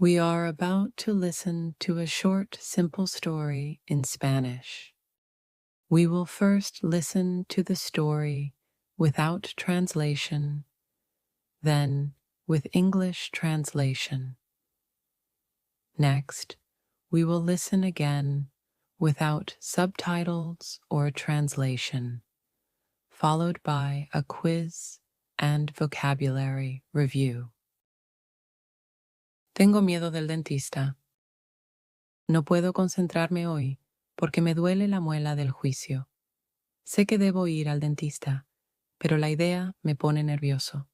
We are about to listen to a short, simple story in Spanish. We will first listen to the story without translation, then with English translation. Next, we will listen again without subtitles or translation, followed by a quiz and vocabulary review. Tengo miedo del dentista. No puedo concentrarme hoy porque me duele la muela del juicio. Sé que debo ir al dentista, pero la idea me pone nervioso.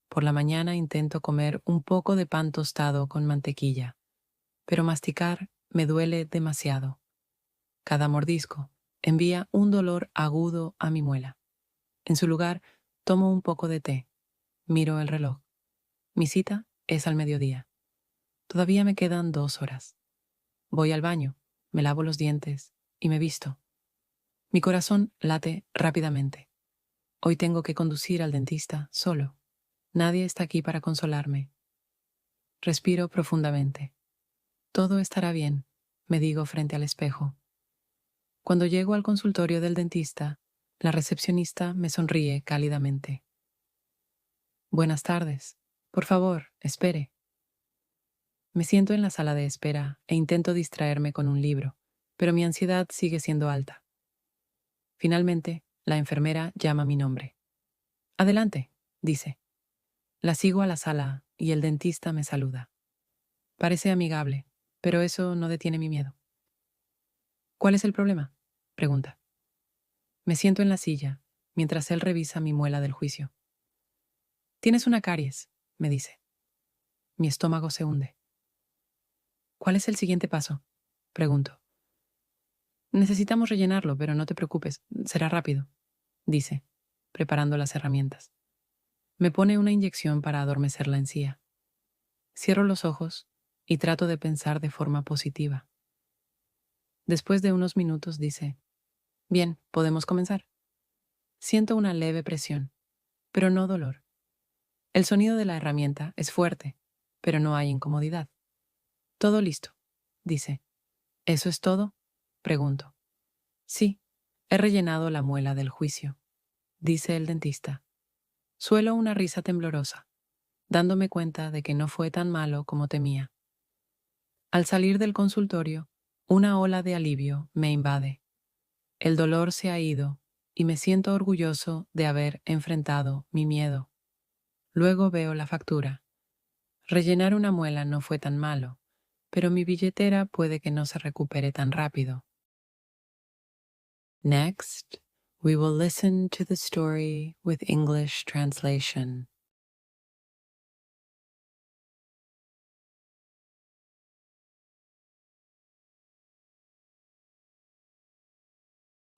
Por la mañana intento comer un poco de pan tostado con mantequilla, pero masticar me duele demasiado. Cada mordisco envía un dolor agudo a mi muela. En su lugar, tomo un poco de té. Miro el reloj. Mi cita es al mediodía. Todavía me quedan 2 horas. Voy al baño, me lavo los dientes y me visto. Mi corazón late rápidamente. Hoy tengo que conducir al dentista solo. Nadie está aquí para consolarme. Respiro profundamente. Todo estará bien, me digo frente al espejo. Cuando llego al consultorio del dentista, la recepcionista me sonríe cálidamente. Buenas tardes. Por favor, espere. Me siento en la sala de espera e intento distraerme con un libro, pero mi ansiedad sigue siendo alta. Finalmente, la enfermera llama mi nombre. Adelante, dice. La sigo a la sala y el dentista me saluda. Parece amigable, pero eso no detiene mi miedo. ¿Cuál es el problema?, pregunta. Me siento en la silla mientras él revisa mi muela del juicio. Tienes una caries, me dice. Mi estómago se hunde. ¿Cuál es el siguiente paso?, pregunto. Necesitamos rellenarlo, pero no te preocupes, será rápido, dice, preparando las herramientas. Me pone una inyección para adormecer la encía. Cierro los ojos y trato de pensar de forma positiva. Después de unos minutos dice, bien, podemos comenzar. Siento una leve presión, pero no dolor. El sonido de la herramienta es fuerte, pero no hay incomodidad. Todo listo, dice. ¿Eso es todo?, pregunto. Sí, he rellenado la muela del juicio, dice el dentista. Suelo una risa temblorosa, dándome cuenta de que no fue tan malo como temía. Al salir del consultorio, una ola de alivio me invade. El dolor se ha ido y me siento orgulloso de haber enfrentado mi miedo. Luego veo la factura. Rellenar una muela no fue tan malo, pero mi billetera puede que no se recupere tan rápido. Next, we will listen to the story with English translation.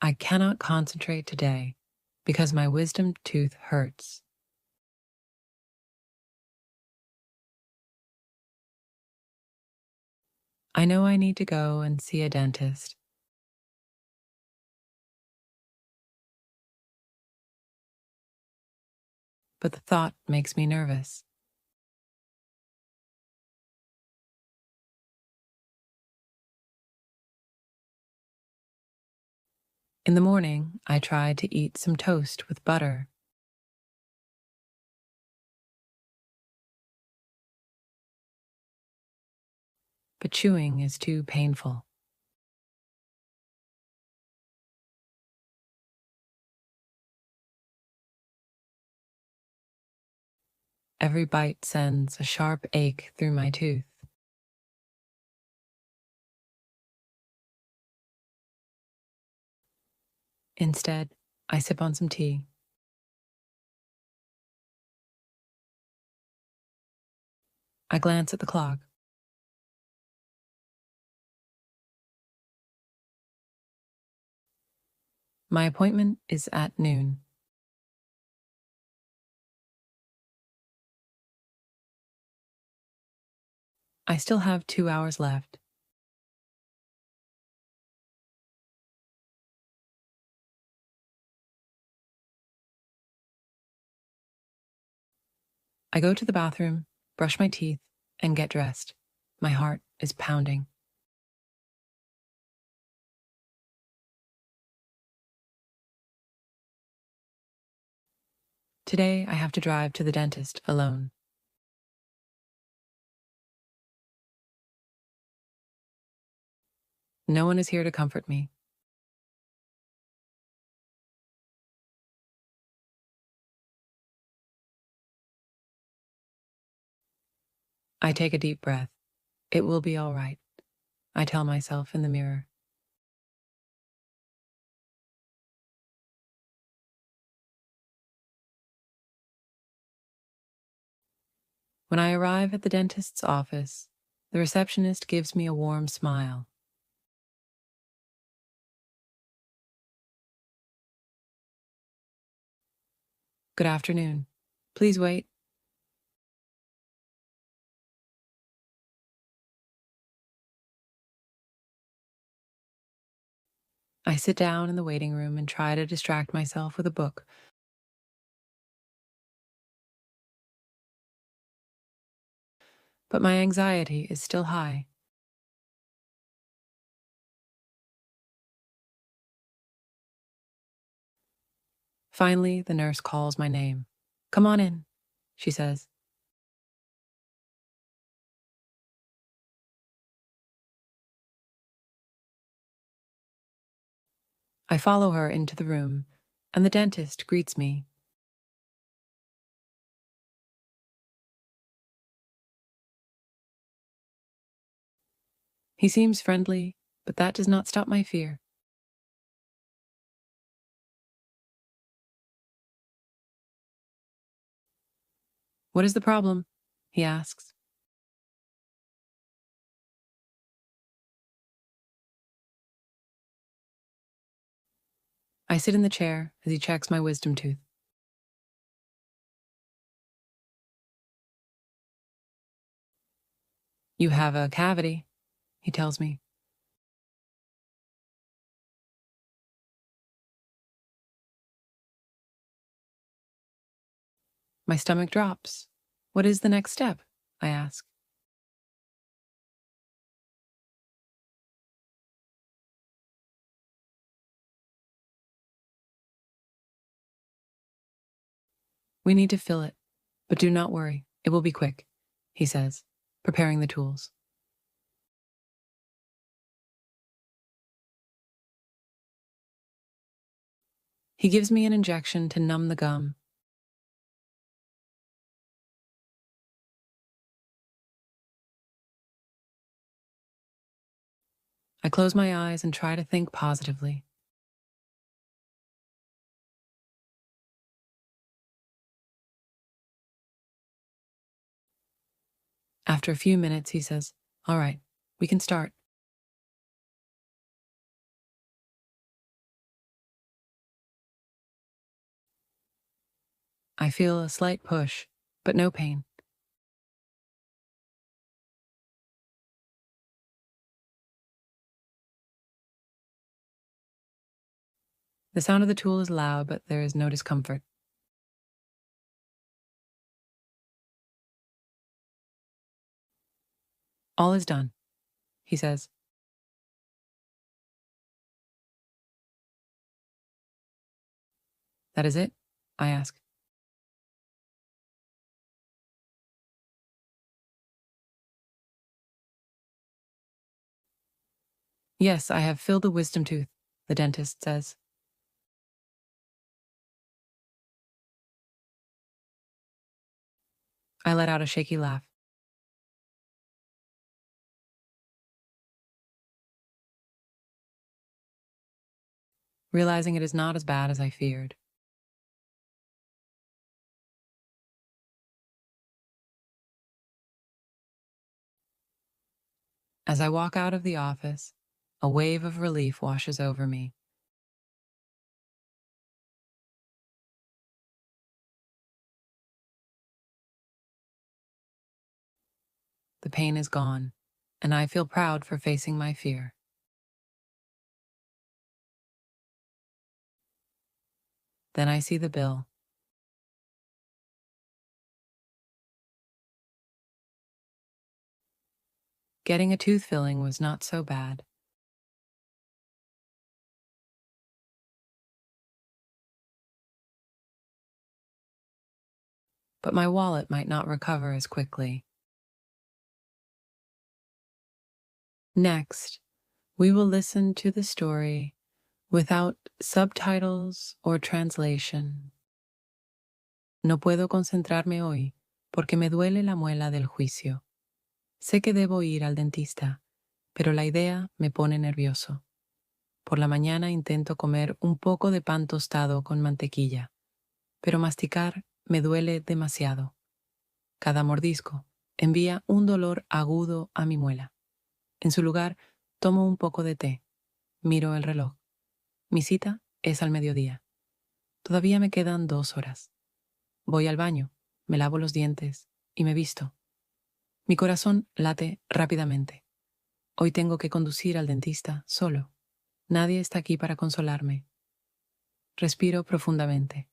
I cannot concentrate today because my wisdom tooth hurts. I know I need to go and see a dentist, but the thought makes me nervous. In the morning, I tried to eat some toast with butter. But chewing is too painful. Every bite sends a sharp ache through my tooth. Instead, I sip on some tea. I glance at the clock. My appointment is at noon. I still have 2 hours left. I go to the bathroom, brush my teeth, and get dressed. My heart is pounding. Today, I have to drive to the dentist alone. No one is here to comfort me. I take a deep breath. It will be all right, I tell myself in the mirror. When I arrive at the dentist's office, the receptionist gives me a warm smile. Good afternoon. Please wait. I sit down in the waiting room and try to distract myself with a book. But my anxiety is still high. Finally, the nurse calls my name. Come on in, she says. I follow her into the room, and the dentist greets me. He seems friendly, but that does not stop my fear. What is the problem? He asks. I sit in the chair as he checks my wisdom tooth. You have a cavity, he tells me. My stomach drops. What is the next step? I ask. We need to fill it, but do not worry, it will be quick, he says, preparing the tools. He gives me an injection to numb the gum. I close my eyes and try to think positively. After a few minutes, he says, All right, we can start. I feel a slight push, but no pain. The sound of the tool is loud, but there is no discomfort. All is done, he says. That is it? I ask. Yes, I have filled the wisdom tooth, the dentist says. I let out a shaky laugh. Realizing it is not as bad as I feared. As I walk out of the office, a wave of relief washes over me. The pain is gone, and I feel proud for facing my fear. Then I see the bill. Getting a tooth filling was not so bad. But my wallet might not recover as quickly. Next, we will listen to the story without subtitles or translation. No puedo concentrarme hoy porque me duele la muela del juicio. Sé que debo ir al dentista, pero la idea me pone nervioso. Por la mañana intento comer un poco de pan tostado con mantequilla, pero masticar me duele demasiado. Cada mordisco envía un dolor agudo a mi muela. En su lugar, tomo un poco de té. Miro el reloj. Mi cita es al mediodía. Todavía me quedan 2 horas. Voy al baño, me lavo los dientes y me visto. Mi corazón late rápidamente. Hoy tengo que conducir al dentista solo. Nadie está aquí para consolarme. Respiro profundamente.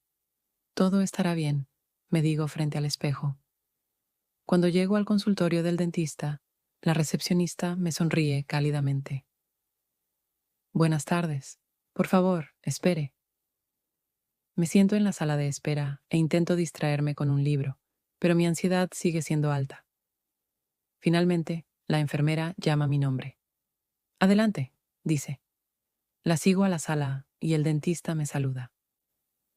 Todo estará bien, me digo frente al espejo. Cuando llego al consultorio del dentista, la recepcionista me sonríe cálidamente. Buenas tardes. Por favor, espere. Me siento en la sala de espera e intento distraerme con un libro, pero mi ansiedad sigue siendo alta. Finalmente, la enfermera llama mi nombre. Adelante, dice. La sigo a la sala y el dentista me saluda.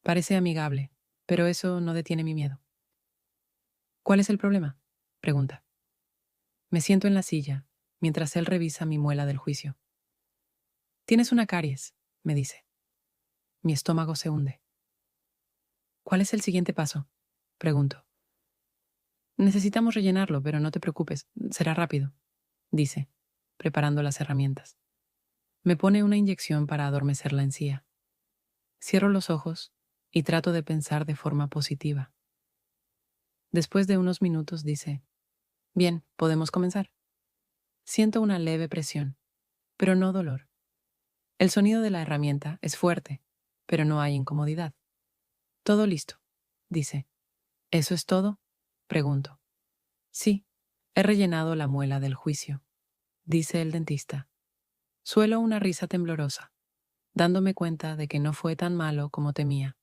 Parece amigable, pero eso no detiene mi miedo. ¿Cuál es el problema?, pregunta. Me siento en la silla mientras él revisa mi muela del juicio. Tienes una caries, me dice. Mi estómago se hunde. ¿Cuál es el siguiente paso?, pregunto. Necesitamos rellenarlo, pero no te preocupes, será rápido, dice, preparando las herramientas. Me pone una inyección para adormecer la encía. Cierro los ojos y trato de pensar de forma positiva. Después de unos minutos dice, bien, podemos comenzar. Siento una leve presión, pero no dolor. El sonido de la herramienta es fuerte, pero no hay incomodidad. Todo listo, dice. ¿Eso es todo?, pregunto. Sí, he rellenado la muela del juicio, dice el dentista. Suelo una risa temblorosa, dándome cuenta de que no fue tan malo como temía.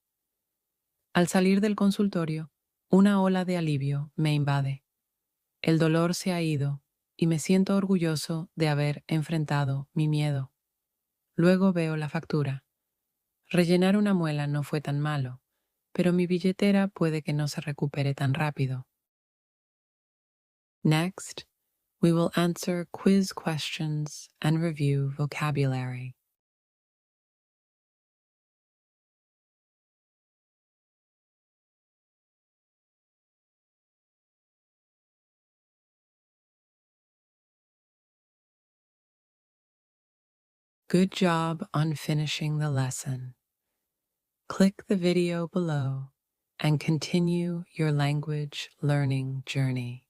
Al salir del consultorio, una ola de alivio me invade. El dolor se ha ido y me siento orgulloso de haber enfrentado mi miedo. Luego veo la factura. Rellenar una muela no fue tan malo, pero mi billetera puede que no se recupere tan rápido. Next, we will answer quiz questions and review vocabulary. Good job on finishing the lesson. Click the video below and continue your language learning journey.